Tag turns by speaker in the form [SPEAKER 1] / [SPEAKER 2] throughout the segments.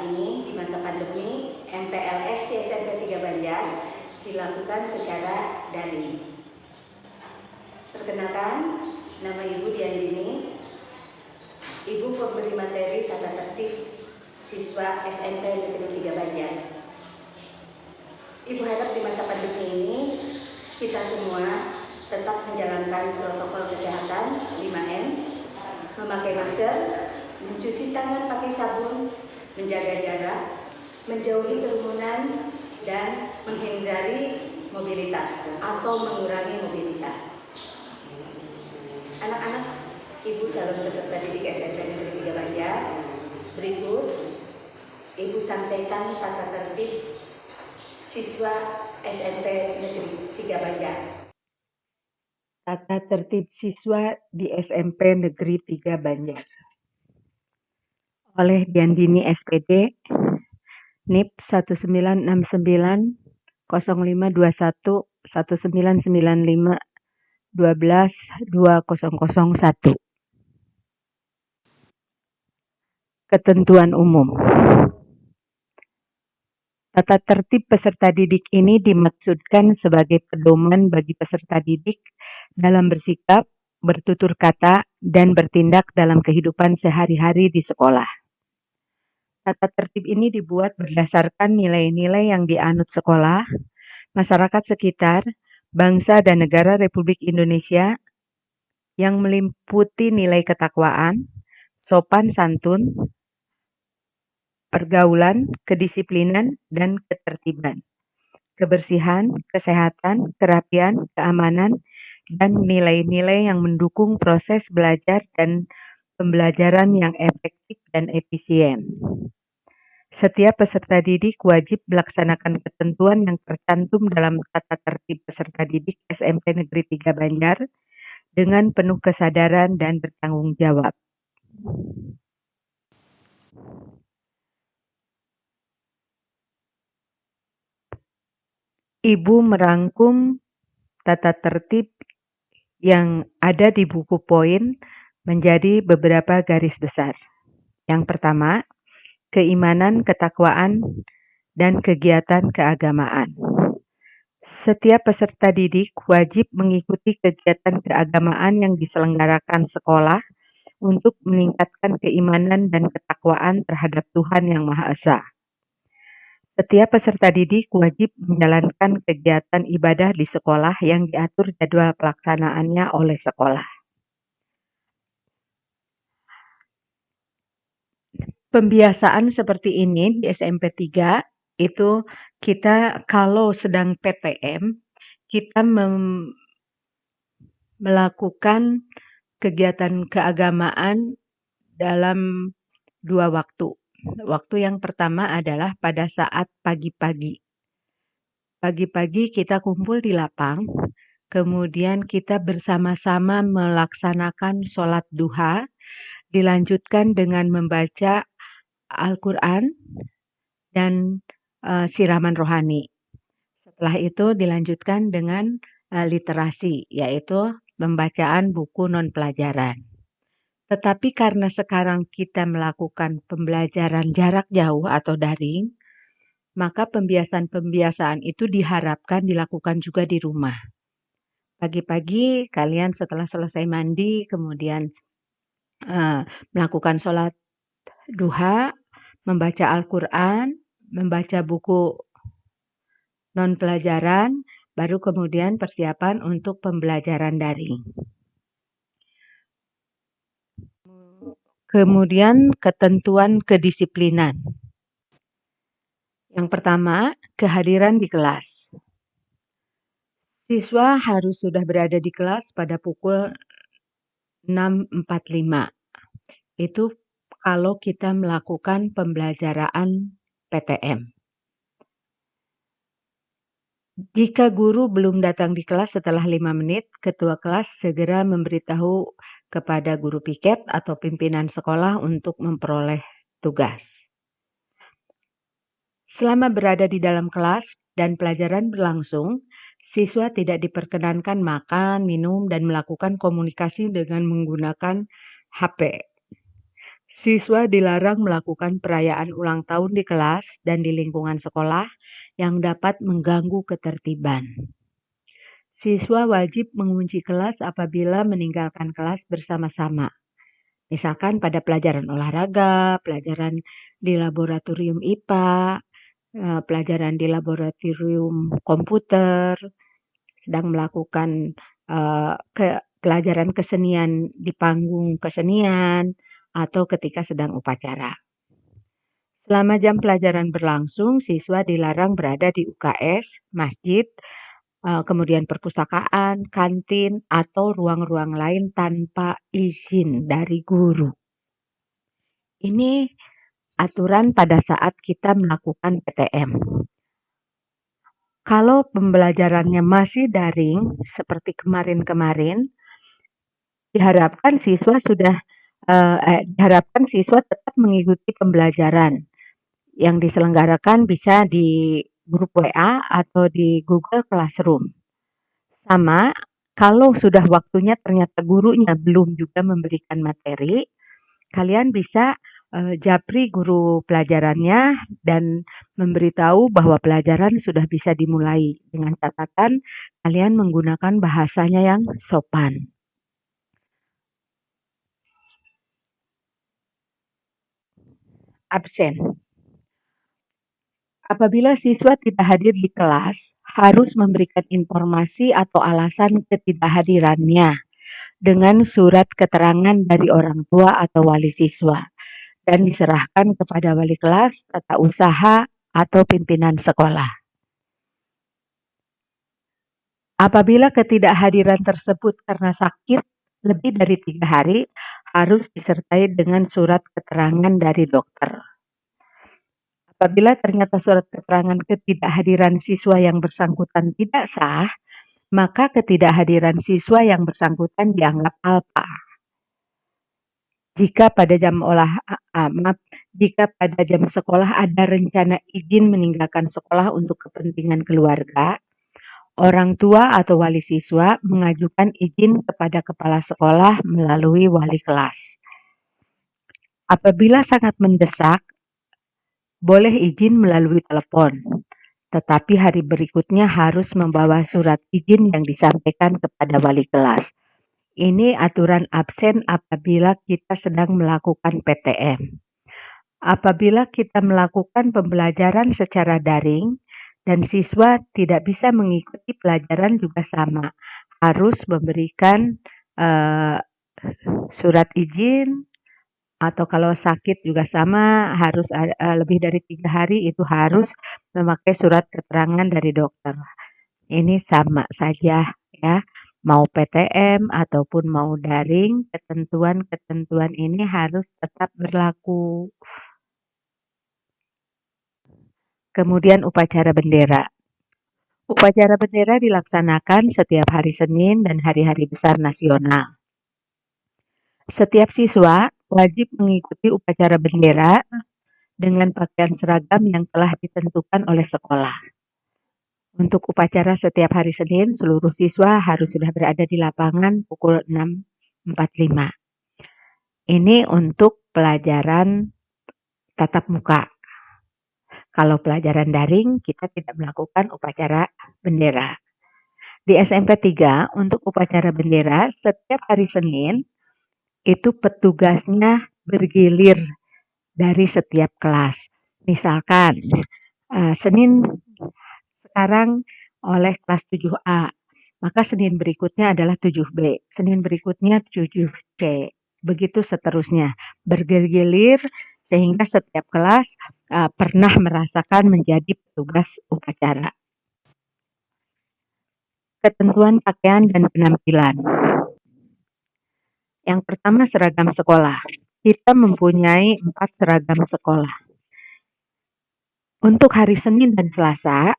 [SPEAKER 1] saat ini di masa pandemi, MPLS di SMP 3 Banjar dilakukan secara daring. Perkenalkan, nama Ibu Diandini, Ibu pemberi materi tata tertib siswa SMP Negeri 3 Banjar. Ibu harap di masa pandemi ini kita semua tetap menjalankan protokol kesehatan 5M, memakai masker, mencuci tangan pakai sabun, menjaga jarak, menjauhi kerumunan, dan menghindari mobilitas atau mengurangi mobilitas. Anak-anak Ibu calon peserta didik SMP Negeri 3 Banjar, berikut Ibu sampaikan tata tertib siswa SMP Negeri 3 Banjar.
[SPEAKER 2] Tata tertib siswa di SMP Negeri 3 Banjar. Oleh Diandini SPD, NIP 1969 0521 1995 12 2001. Ketentuan umum. Tata tertib peserta didik ini dimaksudkan sebagai pedoman bagi peserta didik dalam bersikap, bertutur kata, dan bertindak dalam kehidupan sehari-hari di sekolah. Tata tertib ini dibuat berdasarkan nilai-nilai yang dianut sekolah, masyarakat sekitar, bangsa dan negara Republik Indonesia yang meliputi nilai ketakwaan, sopan santun, pergaulan, kedisiplinan, dan ketertiban, kebersihan, kesehatan, kerapian, keamanan, dan nilai-nilai yang mendukung proses belajar dan pembelajaran yang efektif dan efisien. Setiap peserta didik wajib melaksanakan ketentuan yang tercantum dalam tata tertib peserta didik SMP Negeri 3 Banjar dengan penuh kesadaran dan bertanggung jawab. Ibu merangkum tata tertib yang ada di buku poin menjadi beberapa garis besar. Yang pertama, keimanan, ketakwaan, dan kegiatan keagamaan. Setiap peserta didik wajib mengikuti kegiatan keagamaan yang diselenggarakan sekolah untuk meningkatkan keimanan dan ketakwaan terhadap Tuhan Yang Maha Esa. Setiap peserta didik wajib menjalankan kegiatan ibadah di sekolah yang diatur jadwal pelaksanaannya oleh sekolah. Pembiasaan seperti ini di SMP 3 itu kita kalau sedang PTM, kita melakukan kegiatan keagamaan dalam 2 waktu. Waktu yang pertama adalah pada saat pagi-pagi. Pagi-pagi kita kumpul di lapang, kemudian kita bersama-sama melaksanakan sholat duha, dilanjutkan dengan membaca Al-Quran dan siraman rohani. Setelah itu dilanjutkan dengan literasi, yaitu pembacaan buku non-pelajaran. Tetapi karena sekarang kita melakukan pembelajaran jarak jauh atau daring, maka pembiasaan-pembiasaan itu diharapkan dilakukan juga di rumah. Pagi-pagi kalian setelah selesai mandi, kemudian melakukan sholat duha, membaca Al-Quran, membaca buku non-pelajaran, baru kemudian persiapan untuk pembelajaran daring. Kemudian ketentuan kedisiplinan. Yang pertama, kehadiran di kelas. Siswa harus sudah berada di kelas pada pukul 6.45. Itu kalau kita melakukan pembelajaran PTM. Jika guru belum datang di kelas setelah 5 menit, ketua kelas segera memberitahu kepada guru piket atau pimpinan sekolah untuk memperoleh tugas. Selama berada di dalam kelas dan pelajaran berlangsung, siswa tidak diperkenankan makan, minum, dan melakukan komunikasi dengan menggunakan HP. Siswa dilarang melakukan perayaan ulang tahun di kelas dan di lingkungan sekolah yang dapat mengganggu ketertiban. Siswa wajib mengunci kelas apabila meninggalkan kelas bersama-sama. Misalkan pada pelajaran olahraga, pelajaran di laboratorium IPA, pelajaran di laboratorium komputer, sedang melakukan pelajaran kesenian di panggung kesenian, atau ketika sedang upacara. Selama jam pelajaran berlangsung, siswa dilarang berada di UKS, masjid, kemudian perpustakaan, kantin, atau ruang-ruang lain tanpa izin dari guru. Ini aturan pada saat kita melakukan PTM. Kalau pembelajarannya masih daring, seperti kemarin-kemarin, diharapkan siswa tetap mengikuti pembelajaran yang diselenggarakan bisa di grup WA atau di Google Classroom. Sama, kalau sudah waktunya ternyata gurunya belum juga memberikan materi, kalian bisa japri guru pelajarannya dan memberitahu bahwa pelajaran sudah bisa dimulai dengan catatan kalian menggunakan bahasanya yang sopan. Absen. Apabila siswa tidak hadir di kelas, harus memberikan informasi atau alasan ketidakhadirannya dengan surat keterangan dari orang tua atau wali siswa dan diserahkan kepada wali kelas, tata usaha, atau pimpinan sekolah. Apabila ketidakhadiran tersebut karena sakit lebih dari 3 hari, harus disertai dengan surat keterangan dari dokter. Apabila ternyata surat keterangan ketidakhadiran siswa yang bersangkutan tidak sah, maka ketidakhadiran siswa yang bersangkutan dianggap alpa. Jika pada jam sekolah ada rencana izin meninggalkan sekolah untuk kepentingan keluarga, orang tua atau wali siswa mengajukan izin kepada kepala sekolah melalui wali kelas. Apabila sangat mendesak, boleh izin melalui telepon, tetapi hari berikutnya harus membawa surat izin yang disampaikan kepada wali kelas. Ini aturan absen apabila kita sedang melakukan PTM. Apabila kita melakukan pembelajaran secara daring dan siswa tidak bisa mengikuti pelajaran juga sama, harus memberikan surat izin, atau kalau sakit juga sama, harus lebih dari 3 hari itu harus memakai surat keterangan dari dokter. Ini sama saja ya, mau PTM ataupun mau daring, ketentuan-ketentuan ini harus tetap berlaku. Kemudian upacara bendera. Upacara bendera dilaksanakan setiap hari Senin dan hari-hari besar nasional. Setiap siswa wajib mengikuti upacara bendera dengan pakaian seragam yang telah ditentukan oleh sekolah. Untuk upacara setiap hari Senin, seluruh siswa harus sudah berada di lapangan pukul 6.45. Ini untuk pelajaran tatap muka. Kalau pelajaran daring, kita tidak melakukan upacara bendera. Di SMP 3, untuk upacara bendera, setiap hari Senin, itu petugasnya bergilir dari setiap kelas. Misalkan, Senin sekarang oleh kelas 7A, maka Senin berikutnya adalah 7B, Senin berikutnya 7C, begitu seterusnya, bergilir sehingga setiap kelas pernah merasakan menjadi petugas upacara. Ketentuan pakaian dan penampilan. Yang pertama, seragam sekolah. Kita mempunyai 4 seragam sekolah. Untuk hari Senin dan Selasa,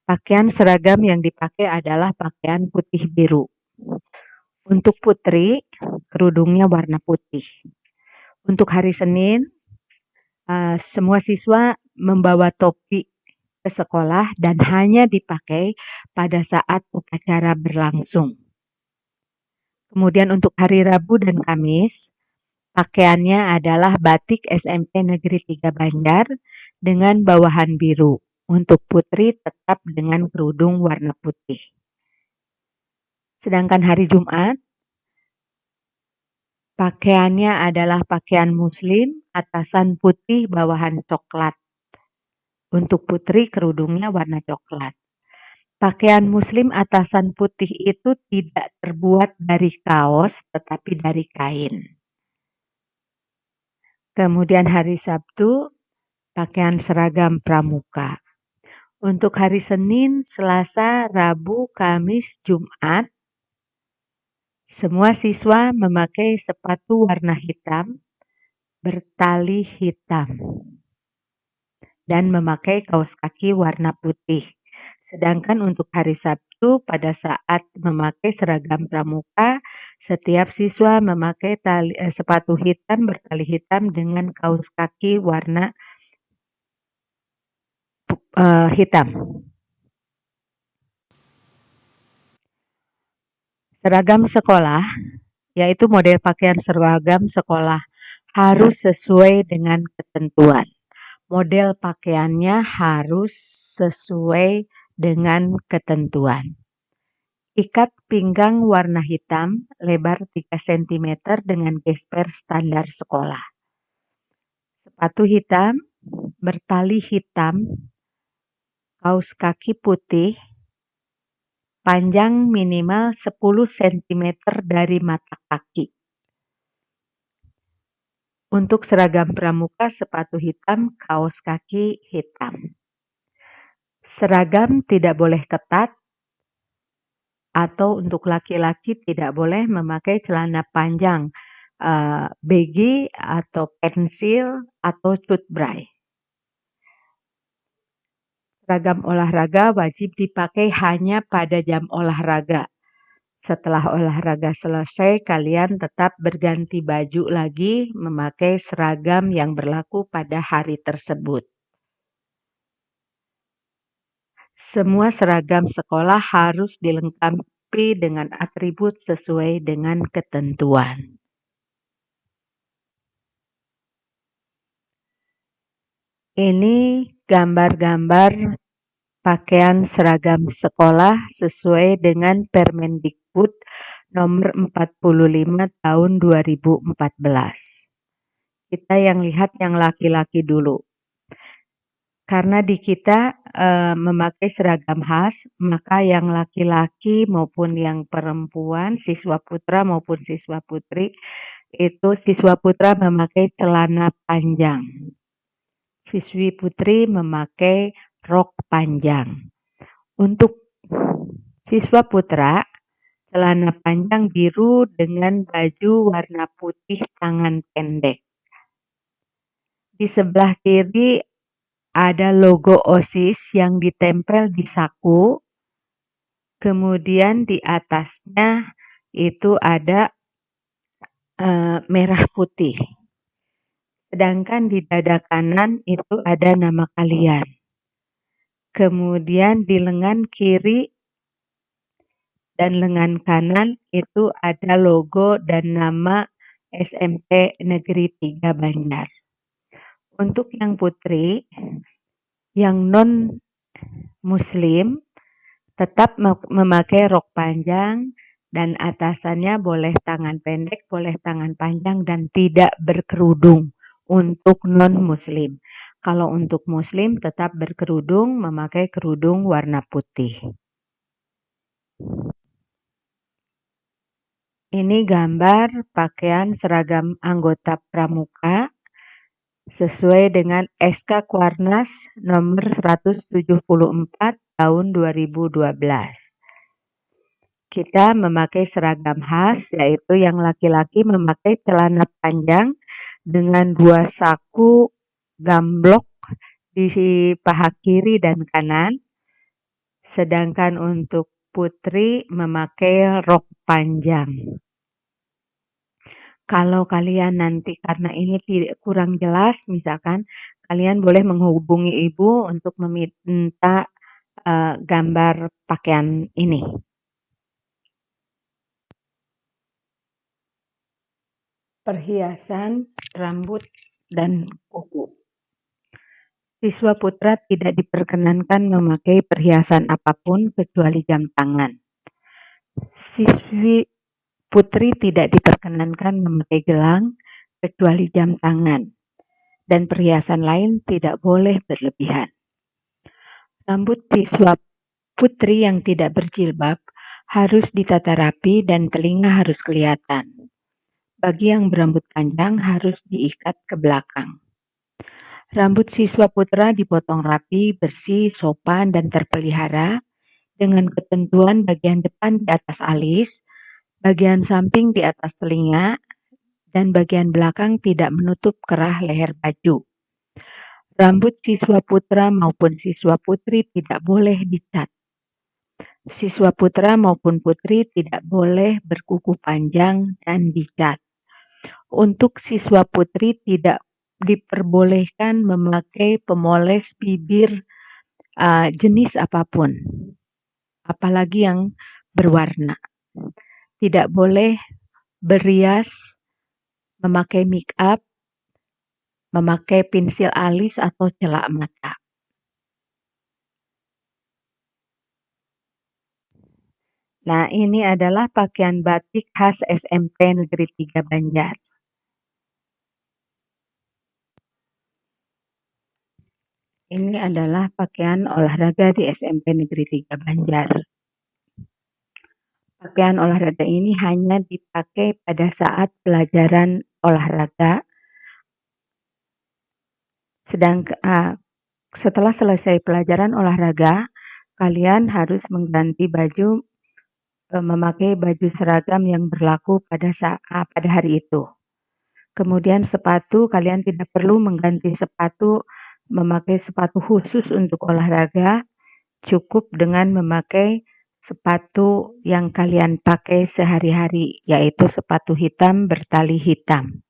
[SPEAKER 2] pakaian seragam yang dipakai adalah pakaian putih biru. Untuk putri, kerudungnya warna putih. Untuk hari Senin, semua siswa membawa topi ke sekolah dan hanya dipakai pada saat upacara berlangsung. Kemudian untuk hari Rabu dan Kamis, Pakaiannya adalah batik SMP Negeri 3 Banjar dengan bawahan biru. Untuk putri tetap dengan kerudung warna putih. Sedangkan hari Jumat, pakaiannya adalah pakaian muslim, atasan putih, bawahan coklat. Untuk putri kerudungnya warna coklat. Pakaian muslim atasan putih itu tidak terbuat dari kaos tetapi dari kain. Kemudian hari Sabtu, pakaian seragam pramuka. Untuk hari Senin, Selasa, Rabu, Kamis, Jumat, semua siswa memakai sepatu warna hitam bertali hitam dan memakai kaos kaki warna putih. Sedangkan untuk hari Sabtu, pada saat memakai seragam pramuka, setiap siswa memakai sepatu hitam bertali hitam dengan kaos kaki warna hitam. Seragam sekolah, yaitu model pakaian seragam sekolah, harus sesuai dengan ketentuan. Model pakaiannya harus sesuai dengan ketentuan. Ikat pinggang warna hitam, lebar 3 cm dengan gesper standar sekolah. Sepatu hitam, bertali hitam, kaos kaki putih, panjang minimal 10 cm dari mata kaki. Untuk seragam pramuka, sepatu hitam, kaos kaki hitam. Seragam tidak boleh ketat, atau untuk laki-laki tidak boleh memakai celana panjang, baggy atau pensil atau cut bray. Seragam olahraga wajib dipakai hanya pada jam olahraga. Setelah olahraga selesai, kalian tetap berganti baju lagi memakai seragam yang berlaku pada hari tersebut. Semua seragam sekolah harus dilengkapi dengan atribut sesuai dengan ketentuan. Ini gambar-gambar pakaian seragam sekolah sesuai dengan Permendikbud nomor 45 tahun 2014. Kita yang lihat yang laki-laki dulu. Karena di kita memakai seragam khas, maka yang laki-laki maupun yang perempuan, siswa putra maupun siswa putri, itu siswa putra memakai celana panjang. Siswi putri memakai rok panjang. Untuk siswa putra, celana panjang biru dengan baju warna putih tangan pendek. Di sebelah kiri ada logo OSIS yang ditempel di saku. Kemudian di atasnya itu ada merah putih. Sedangkan di dada kanan itu ada nama kalian. Kemudian di lengan kiri dan lengan kanan itu ada logo dan nama SMP Negeri 3 Banjar. Untuk yang putri, yang non-muslim, tetap memakai rok panjang dan atasannya boleh tangan pendek, boleh tangan panjang dan tidak berkerudung. Untuk non-muslim. Kalau untuk muslim tetap berkerudung, memakai kerudung warna putih. Ini gambar pakaian seragam anggota pramuka sesuai dengan SK Kuarnas nomor 174 tahun 2012. Kita memakai seragam khas, yaitu yang laki-laki memakai celana panjang dengan 2 saku gamblok di paha kiri dan kanan. Sedangkan untuk putri memakai rok panjang. Kalau kalian nanti karena ini kurang jelas, misalkan kalian boleh menghubungi ibu untuk meminta gambar pakaian ini. perhiasan, rambut, dan kuku. Siswa putra tidak diperkenankan memakai perhiasan apapun kecuali jam tangan. Siswi putri tidak diperkenankan memakai gelang kecuali jam tangan, dan perhiasan lain tidak boleh berlebihan. Rambut siswa putri yang tidak berjilbab harus ditata rapi dan telinga harus kelihatan. Bagi yang berambut panjang harus diikat ke belakang. Rambut siswa putra dipotong rapi, bersih, sopan, dan terpelihara dengan ketentuan bagian depan di atas alis, bagian samping di atas telinga, dan bagian belakang tidak menutup kerah leher baju. Rambut siswa putra maupun siswa putri tidak boleh dicat. Siswa putra maupun putri tidak boleh berkuku panjang dan dicat. Untuk siswa putri tidak diperbolehkan memakai pemoles bibir jenis apapun, apalagi yang berwarna. Tidak boleh berias, memakai make up, memakai pensil alis atau celak mata. Nah, ini adalah pakaian batik khas SMP Negeri 3 Banjar. Ini adalah pakaian olahraga di SMP Negeri 3 Banjar. Pakaian olahraga ini hanya dipakai pada saat pelajaran olahraga. Setelah selesai pelajaran olahraga, kalian harus mengganti baju, memakai baju seragam yang berlaku pada hari itu. Kemudian sepatu, kalian tidak perlu mengganti sepatu, memakai sepatu khusus untuk olahraga, cukup dengan memakai sepatu yang kalian pakai sehari-hari, yaitu sepatu hitam bertali hitam.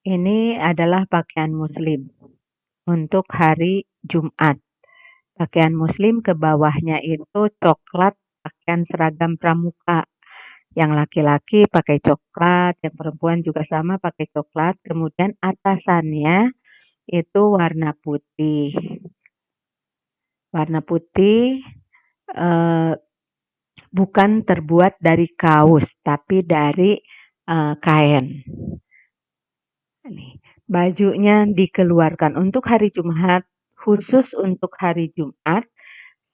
[SPEAKER 2] Ini adalah pakaian muslim untuk hari Jumat. Pakaian muslim ke bawahnya itu coklat, pakaian seragam pramuka. Yang laki-laki pakai coklat, yang perempuan juga sama pakai coklat. Kemudian atasannya itu warna putih. Warna putih bukan terbuat dari kaos, tapi dari kain. Bajunya dikeluarkan untuk hari Jumat, khusus untuk hari Jumat.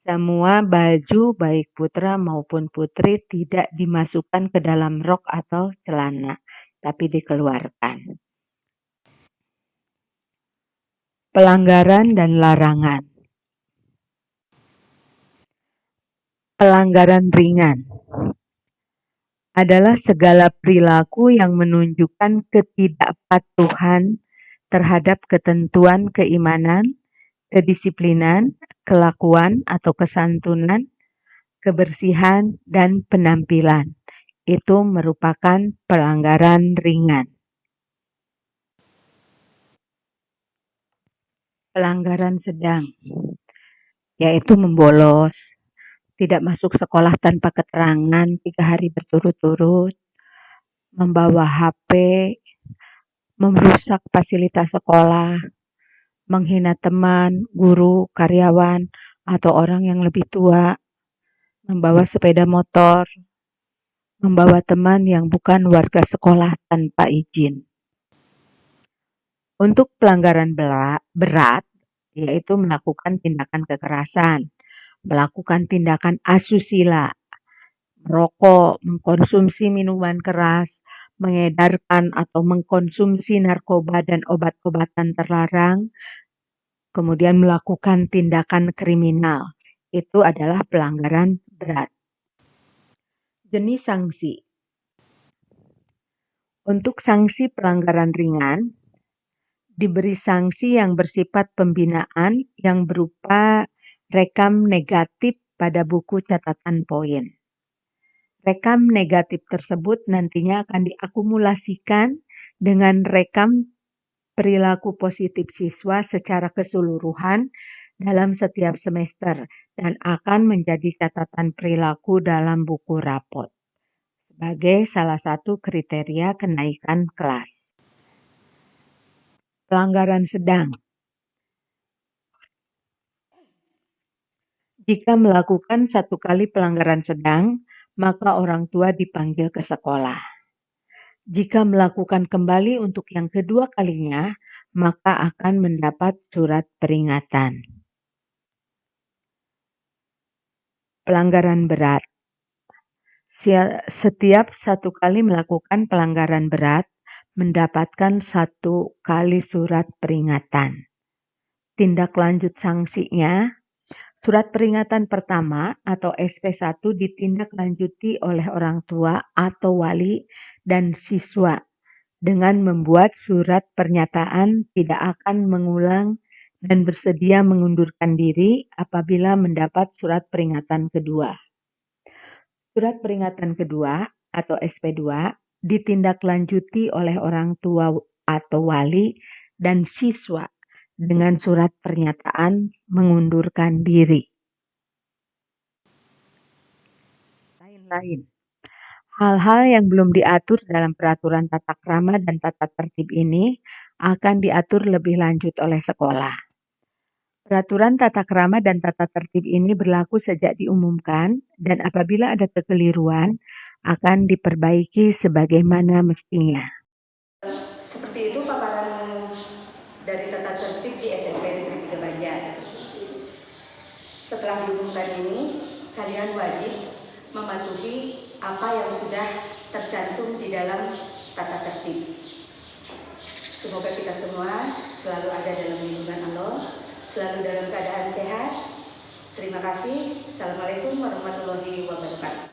[SPEAKER 2] Semua baju baik putra maupun putri tidak dimasukkan ke dalam rok atau celana, tapi dikeluarkan. Pelanggaran dan larangan. Pelanggaran ringan adalah segala perilaku yang menunjukkan ketidakpatuhan terhadap ketentuan keimanan, kedisiplinan, kelakuan atau kesantunan, kebersihan, dan penampilan. Itu merupakan pelanggaran ringan. Pelanggaran sedang, yaitu membolos, tidak masuk sekolah tanpa keterangan 3 hari berturut-turut, membawa HP, merusak fasilitas sekolah, menghina teman, guru, karyawan, atau orang yang lebih tua, membawa sepeda motor, membawa teman yang bukan warga sekolah tanpa izin. Untuk pelanggaran berat, yaitu melakukan tindakan kekerasan, melakukan tindakan asusila, merokok, mengkonsumsi minuman keras, mengedarkan atau mengkonsumsi narkoba dan obat-obatan terlarang, kemudian melakukan tindakan kriminal. Itu adalah pelanggaran berat. Jenis sanksi. Untuk sanksi pelanggaran ringan, diberi sanksi yang bersifat pembinaan yang berupa rekam negatif pada buku catatan poin. Rekam negatif tersebut nantinya akan diakumulasikan dengan rekam perilaku positif siswa secara keseluruhan dalam setiap semester dan akan menjadi catatan perilaku dalam buku rapot. sebagai salah satu kriteria kenaikan kelas. Pelanggaran sedang. Jika melakukan 1 kali pelanggaran sedang, maka orang tua dipanggil ke sekolah. Jika melakukan kembali untuk yang kedua kalinya, maka akan mendapat surat peringatan. Pelanggaran berat. Setiap 1 kali melakukan pelanggaran berat, mendapatkan 1 kali surat peringatan. Tindak lanjut sanksinya, surat peringatan pertama atau SP1 ditindaklanjuti oleh orang tua atau wali dan siswa dengan membuat surat pernyataan tidak akan mengulang dan bersedia mengundurkan diri apabila mendapat surat peringatan kedua. Surat peringatan kedua atau SP2 ditindaklanjuti oleh orang tua atau wali dan siswa dengan surat pernyataan mengundurkan diri. Lain-lain. Hal-hal yang belum diatur dalam peraturan tata krama dan tata tertib ini akan diatur lebih lanjut oleh sekolah. Peraturan tata krama dan tata tertib ini berlaku sejak diumumkan dan apabila ada kekeliruan akan diperbaiki sebagaimana mestinya.
[SPEAKER 1] Seperti itu paparan dari tata tertib di SMP Negeri 3 Banjar. Setelah diumumkan ini, kalian wajib mematuhi apa yang sudah tercantum di dalam tata tertib. Semoga kita semua selalu ada dalam lindungan Allah, selalu dalam keadaan sehat. Terima kasih. Assalamualaikum warahmatullahi wabarakatuh.